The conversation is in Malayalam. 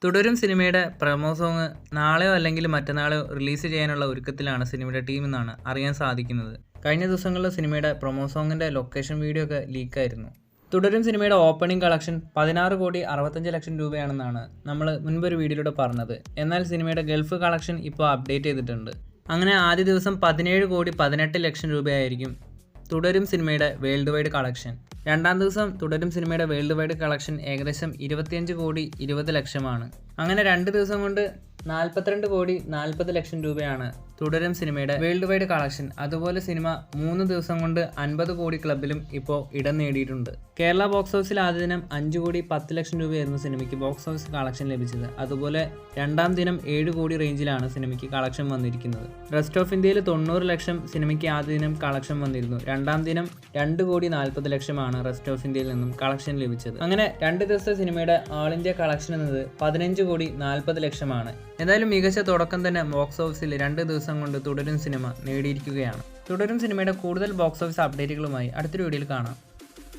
തുടരും സിനിമയുടെ പ്രൊമോ സോങ് നാളെയോ അല്ലെങ്കിൽ മറ്റന്നാളോ റിലീസ് ചെയ്യാനുള്ള ഒരുക്കത്തിലാണ് സിനിമയുടെ ടീം എന്നാണ് അറിയാൻ സാധിക്കുന്നത്. കഴിഞ്ഞ ദിവസങ്ങളിൽ സിനിമയുടെ പ്രൊമോ സോങ്ങിൻ്റെ ലൊക്കേഷൻ വീഡിയോ ഒക്കെ ലീക്കായിരുന്നു. തുടരും സിനിമയുടെ ഓപ്പണിംഗ് കളക്ഷൻ 16,65,00,000 രൂപയാണെന്നാണ് നമ്മൾ മുൻപൊരു വീഡിയോയിലൂടെ പറഞ്ഞത്. എന്നാൽ സിനിമയുടെ ഗൾഫ് കളക്ഷൻ ഇപ്പോൾ അപ്ഡേറ്റ് ചെയ്തിട്ടുണ്ട്. അങ്ങനെ ആദ്യ ദിവസം 17,18,00,000 രൂപയായിരിക്കും തുടരും സിനിമയുടെ വേൾഡ് വൈഡ് കളക്ഷൻ. രണ്ടാം ദിവസം തുടരും സിനിമയുടെ വേൾഡ് വൈഡ് കളക്ഷൻ ഏകദേശം 25,20,00,000 അങ്ങനെ 2 ദിവസം കൊണ്ട് 42,40,00,000 രൂപയാണ് തുടരും സിനിമയുടെ വേൾഡ് വൈഡ് കളക്ഷൻ. അതുപോലെ സിനിമ 3 ദിവസം കൊണ്ട് 50 കോടി ക്ലബിലും ഇപ്പോൾ ഇടം നേടിയിട്ടുണ്ട്. കേരള ബോക്സ് ഓഫീസിൽ ആദ്യ ദിനം 5,10,00,000 രൂപയായിരുന്നു സിനിമയ്ക്ക് ബോക്സ് ഓഫീസ് കളക്ഷൻ ലഭിച്ചത്. അതുപോലെ രണ്ടാം ദിനം 7 കോടി റേഞ്ചിലാണ് സിനിമയ്ക്ക് കളക്ഷൻ വന്നിരിക്കുന്നത്. റെസ്റ്റ് ഓഫ് ഇന്ത്യയിൽ 90 ലക്ഷം സിനിമയ്ക്ക് ആദ്യ ദിനം കളക്ഷൻ വന്നിരുന്നു. രണ്ടാം ദിനം 2,40,00,000 റെസ്റ്റ് ഓഫ് ഇന്ത്യയിൽ നിന്നും കളക്ഷൻ ലഭിച്ചത്. അങ്ങനെ 2 ദിവസത്തെ സിനിമയുടെ ആൾ ഇന്ത്യ കളക്ഷൻ എന്നത് 15,40,00,000. എന്തായാലും മികച്ച തുടക്കം തന്നെ ബോക്സ് ഓഫീസിൽ 2 ദിവസം കൊണ്ട് തുടരും സിനിമ നേടിയിരിക്കുകയാണ്. തുടരും സിനിമയുടെ കൂടുതൽ ബോക്സ് ഓഫീസ് അപ്ഡേറ്റുകളുമായി അടുത്തൊരു വീഡിയോയിൽ കാണാം.